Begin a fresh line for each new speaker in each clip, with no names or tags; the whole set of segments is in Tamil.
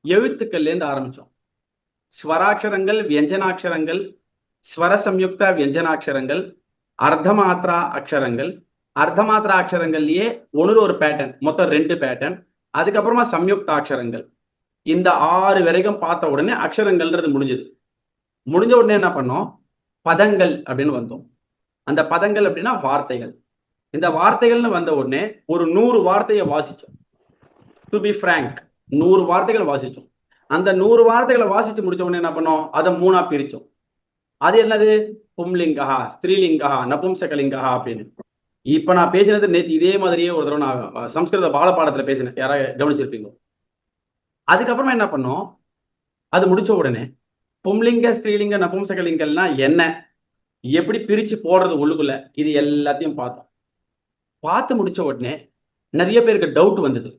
எழுத்துக்கள்ல இருந்து ஆரம்பிச்சோம். ஸ்வராட்சரங்கள், வியஞ்சனாட்சரங்கள், ஸ்வர சம்யுக்த வியஞ்சனாட்சரங்கள், அர்த்தமாத்ரா அக்ஷரங்கள், அர்த்தமாத்ரா அக்ஷரங்கள்லயே ஒரு பேட்டர்ன், மொத்தம் 2 பேட்டர்ன். அதுக்கப்புறமா சம்யுக்த அக்ஷரங்கள். இந்த 6 வரைக்கும் பார்த்த உடனே அக்ஷரங்கள்ன்றது முடிஞ்சது. முடிஞ்ச உடனே என்ன பண்ணோம்? பதங்கள் அப்படின்னு வந்தோம். அந்த பதங்கள் அப்படின்னா வார்த்தைகள். இந்த வார்த்தைகள்னு வந்த உடனே ஒரு 100 வார்த்தையை வாசிச்சோம். டு பி பிராங்க் 100 வார்த்தைகள் வாசிச்சோம். அந்த 100 வார்த்தைகளை வாசிச்சு முடிச்ச உடனே என்ன பண்ணோம்? அதை 3ஆ பிரிச்சோம். அது என்னது? பும்லிங்கா, ஸ்திரீலிங்கா, நபும்சகலிங்கா அப்படின்னு. இப்ப நான் பேசினது நேற்று இதே மாதிரியே ஒரு தடவை நான் சம்ஸ்கிருத பால பாடத்துல பேசினேன், யாராவது கவனிச்சிருப்பீங்க. அதுக்கப்புறமா என்ன பண்ணோம்? அது முடிச்ச உடனே பும்லிங்க, ஸ்திரீலிங்க, நபும்சகலிங்கம்னா என்ன, எப்படி பிரிச்சு போடுறது உள்ளுக்குள்ள, இது எல்லாத்தையும் பார்த்தோம். பார்த்து முடிச்ச உடனே நிறைய பேருக்கு டவுட் வந்தது.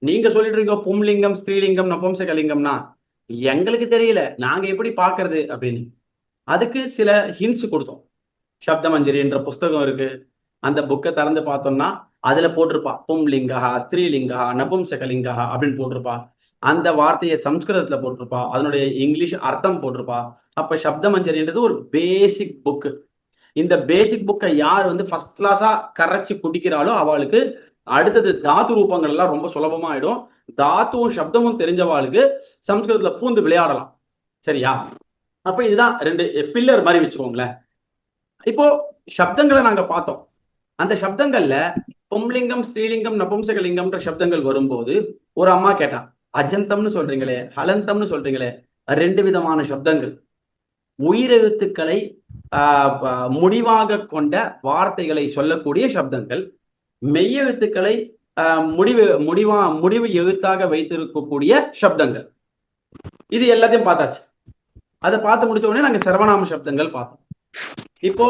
நீங்க சொல்லிட்டு இருக்கீங்க பும்லிங்கம், ஸ்திரீலிங்கம், நபும்சகலிங்கம்னா எங்களுக்கு தெரியல, நாங்க எப்படி பாக்குறது அப்படின்னு. அதுக்கு சில ஹிண்ட்ஸ் கொடுத்தோம். சப்தமஞ்சரி என்ற புஸ்தகம் இருக்கு, அந்த புக்கை திறந்து பார்த்தோம்னா அதுல போட்டிருப்பா பும்லிங்கா, ஸ்திரீலிங்கா, நபும்சகலிங்கா அப்படின்னு போட்டிருப்பா. அந்த வார்த்தையை சம்ஸ்கிருதத்துல போட்டிருப்பா, அதனுடைய இங்கிலீஷ் அர்த்தம் போட்டிருப்பா. அப்ப சப்தமஞ்சரின்றது ஒரு பேசிக் புக்கு. இந்த பேசிக் புக்கை யார் ஃபர்ஸ்ட் கிளாஸா கரைச்சு குடிக்கிறாளோ அவளுக்கு அடுத்தது தாத்து ரூபங்கள் எல்லாம் ரொம்ப சுலபமா ஆயிடும். தாத்துவும் சப்தமும் தெரிஞ்சவாளுக்கு சம்ஸ்கிருதத்துல பூந்து விளையாடலாம். சரியா? அப்ப இதுதான் 2 பில்லர் மாதிரி வச்சுக்கோங்களேன். இப்போ சப்தங்களை நாங்க பார்த்தோம். அந்த சப்தங்கள்ல பும்லிங்கம், ஸ்ரீலிங்கம், நபும்சகலிங்கம்ன்ற சப்தங்கள் வரும்போது ஒரு அம்மா கேட்டான், அஜந்தம்னு சொல்றீங்களே, ஹலந்தம்னு சொல்றீங்களே, 2 விதமான சப்தங்கள். உயிரெழுத்துக்களை முடிவாக கொண்ட வார்த்தைகளை சொல்லக்கூடிய சப்தங்கள், மெய்யெழுத்துக்களை முடிவு எழுத்தாக வைத்திருக்கக்கூடிய சப்தங்கள். இது எல்லாத்தையும் பார்த்தாச்சு. அதை பார்த்து முடிச்ச உடனே நாங்க சர்வநாம சப்தங்கள் பார்த்தோம். இப்போ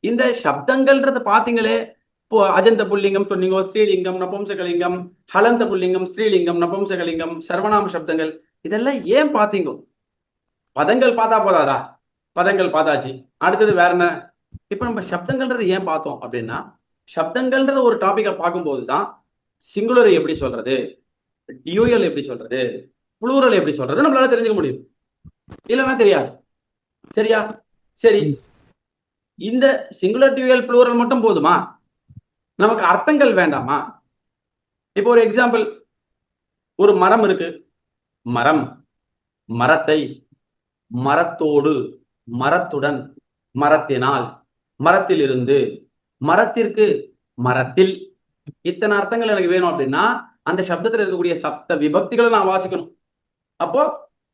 இந்த சப்தங்கள்ன்றத பாத்தீங்களே, இப்போ அஜந்த புல்லிங்கம் சொன்னீங்க, ஸ்ரீலிங்கம், நபும்சகலிங்கம், ஹலந்த புல்லிங்கம், ஸ்ரீலிங்கம், நபும்சகலிங்கம், சர்வநாம சப்தங்கள், இதெல்லாம் ஏன் பாத்தீங்க? பதங்கள் பார்த்தா போதாதா? பதங்கள் பார்த்தாச்சு, அடுத்தது வேற என்ன? இப்ப நம்ம சப்தங்கள்ன்றது ஏன் பார்த்தோம் அப்படின்னா, சப்தங்கள்ன்றது ஒரு டாபிக்கை பார்க்கும்போதுதான் சிங்குலரை எப்படி சொல்றது, டியூயல் எப்படி சொல்றது, புளூரல் எப்படி சொல்றது நம்மளால தெரிஞ்சுக்க முடியும். இல்லைன்னா தெரியாது. சரியா? சரி, இந்த சிங்குலர் டியூயல் புளூரல் மட்டும் போதுமா? நமக்கு அர்த்தங்கள் வேண்டாமா? இப்போ ஒரு எக்ஸாம்பிள், ஒரு மரம் இருக்கு. மரம், மரத்தை, மரத்தோடு, மரத்துடன், மரத்தினால், மரத்திலிருந்து, மரத்திற்கு, மரத்தில், இத்தனை அர்த்தங்கள் எனக்கு வேணும் அப்படின்னா அந்த சப்தத்தில் இருக்கக்கூடிய சப்த விபக்திகளை நான் வாசிக்கணும். அப்போ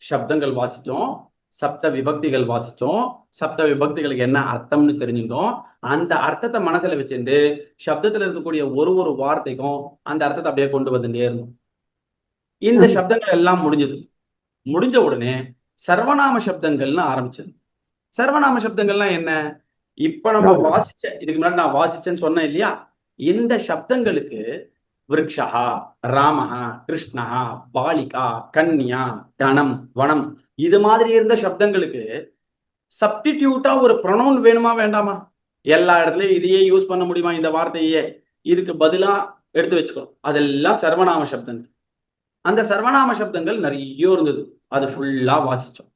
சப்தங்கள் வாசிச்சோம், சப்த விபக்திகள் வாசிச்சோம், சப்த விபக்திகளுக்கு என்ன அர்த்தம்னு தெரிஞ்சுட்டோம். அந்த அர்த்தத்தை மனசுல வச்சுட்டு சப்தத்துல இருக்கக்கூடிய ஒரு வார்த்தைக்கும் அந்த அர்த்தத்தை அப்படியே கொண்டு வந்துட்டே இருந்தோம். இந்த சப்தங்கள் எல்லாம் முடிஞ்சது. முடிஞ்ச உடனே சர்வநாம சப்தங்கள்னு ஆரம்பிச்சது. சர்வநாம சப்தங்கள்லாம் என்ன? இப்ப நம்ம வாசிச்ச, இதுக்கு முன்னாடி நான் வாசிச்சேன்னு சொன்னேன் இல்லையா, இந்த சப்தங்களுக்கு விருக்ஷா, ராமஹா, கிருஷ்ணா, பாலிகா, கன்யா, தனம், வனம், இது மாதிரி இருந்த சப்தங்களுக்கு சப்டிடியூட்டா ஒரு ப்ரொனவுன் வேணுமா வேண்டாமா? எல்லா இடத்துலயும் இதையே யூஸ் பண்ண முடியுமா இந்த வார்த்தையே? இதுக்கு பதிலா எடுத்து வச்சுக்கணும். அதெல்லாம் சர்வநாம சப்தங்கள். அந்த சர்வநாம சப்தங்கள் நிறைய இருந்தது. அது ஃபுல்லா வாசிச்சோம்.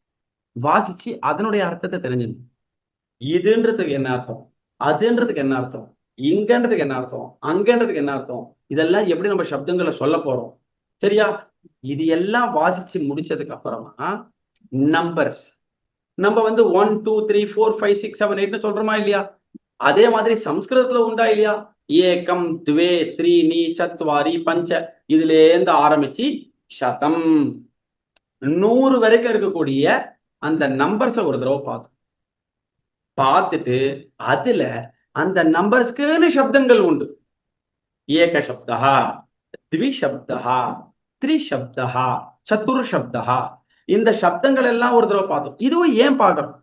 வாசிச்சு அதனுடைய அர்த்தத்தை தெரிஞ்சுக்கணும். இதுன்றதுக்கு என்ன அர்த்தம், அதுன்றதுக்கு என்ன அர்த்தம், இங்கன்றதுக்கு என்ன அர்த்தம், அங்கன்றதுக்கு என்ன அர்த்தம், இதெல்லாம் எப்படி நம்ம சப்தங்களை சொல்ல போறோம். சரியா? இது எல்லாம் வாசிச்சு முடிச்சதுக்கு அப்புறமா நம்பர்ஸ், நம்ம 1 2 3 4 5 6 7 8 சொல்றோமா இல்லையா? அதே மாதிரி சம்ஸ்கிருதத்துல உண்டா இல்லையா? ஏகம், துவே, த்ரீனி, சத்வாரி, பஞ்ச, இதுல இருந்து ஆரம்பிச்சு சதம் 100 வரைக்கும் இருக்கக்கூடிய அந்த நம்பர்ஸை ஒரு தடவை பார்த்தோம். பார்த்துட்டு அதுல அந்த நம்பர்ஸ்க்குன்னு சப்தங்கள் உண்டு. ஏக சப்தா, த்விசப்தா, த்ரிசப்தா, சதுர்சப்தா, இந்த சப்தங்கள் எல்லாம் ஒரு தடவை பார்த்தோம். இதுவும் ஏன் பார்க்கறோம்?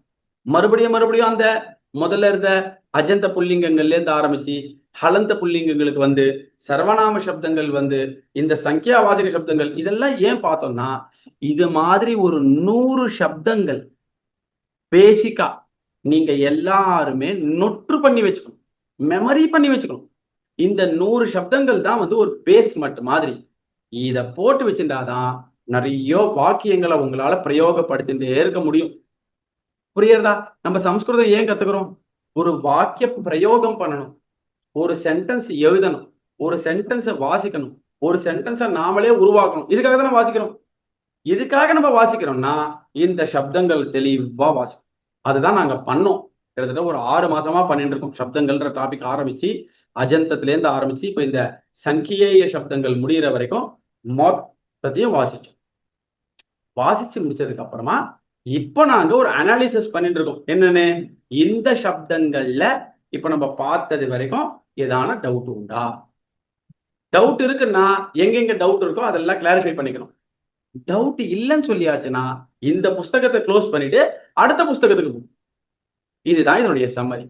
மறுபடியும் அந்த முதல்ல இருந்த அஜந்த புல்லிங்கங்கள்ல இருந்து ஆரம்பிச்சு ஹலந்த புல்லிங்கங்களுக்கு சர்வநாம சப்தங்கள் இந்த சங்கியா வாசக சப்தங்கள், இதெல்லாம் ஏன் பார்த்தோம்னா, இது மாதிரி ஒரு 100 சப்தங்கள் பேசிக்கா நீங்க எல்லாருமே நொற்று பண்ணி வச்சுக்கணும், மெமரி பண்ணி வச்சுக்கணும். இந்த 100 சப்தங்கள் தான் ஒரு பேஸ்மெண்ட் மாதிரி. இத போட்டு வச்சுட்டாதான் நிறைய வாக்கியங்களை உங்களால பிரயோகப்படுத்திட்டே இருக்க முடியும். புரியுறதா? நம்ம சம்ஸ்கிருதம் ஏன் கத்துக்கிறோம்? ஒரு வாக்கிய பிரயோகம் பண்ணணும், ஒரு சென்டென்ஸ் எழுதணும், ஒரு சென்டென்ஸை வாசிக்கணும், ஒரு சென்டென்ஸை நாமளே உருவாக்கணும். இதுக்காக தான் வாசிக்கிறோம். இதுக்காக நம்ம வாசிக்கிறோம்னா இந்த சப்தங்கள் தெளிவா வாசிக்கும். அதுதான் நாங்க பண்ணோம். கிட்டத்தட்ட ஒரு 6 மாசமா பண்ணிட்டு இருக்கோம். சப்தங்கள்ன்ற டாபிக் ஆரம்பிச்சு அஜந்தத்துல இருந்து ஆரம்பிச்சு இப்ப இந்த சங்கியேய சப்தங்கள் முடிகிற வரைக்கும் மொத்தத்தையும் வாசிச்சோம். வாசிச்சு முடிச்சதுக்கு அப்புறமா இப்ப நாங்க ஒரு அனாலிசிஸ் பண்ணிட்டு இருக்கோம். என்னன்னு, இந்த சப்தங்கள்ல இப்ப நம்ம பார்த்தது வரைக்கும் ஏதான டவுட் உண்டா? டவுட் இருக்குன்னா எங்கெங்க டவுட் இருக்கோ அதெல்லாம் கிளாரிஃபை பண்ணிக்கணும். டவுட் இல்லைன்னு சொல்லியாச்சுன்னா இந்த புஸ்தகத்தை க்ளோஸ் பண்ணிட்டு அடுத்த புஸ்தகத்துக்கு போகும். இதுதான் இதனுடைய சம்மரி.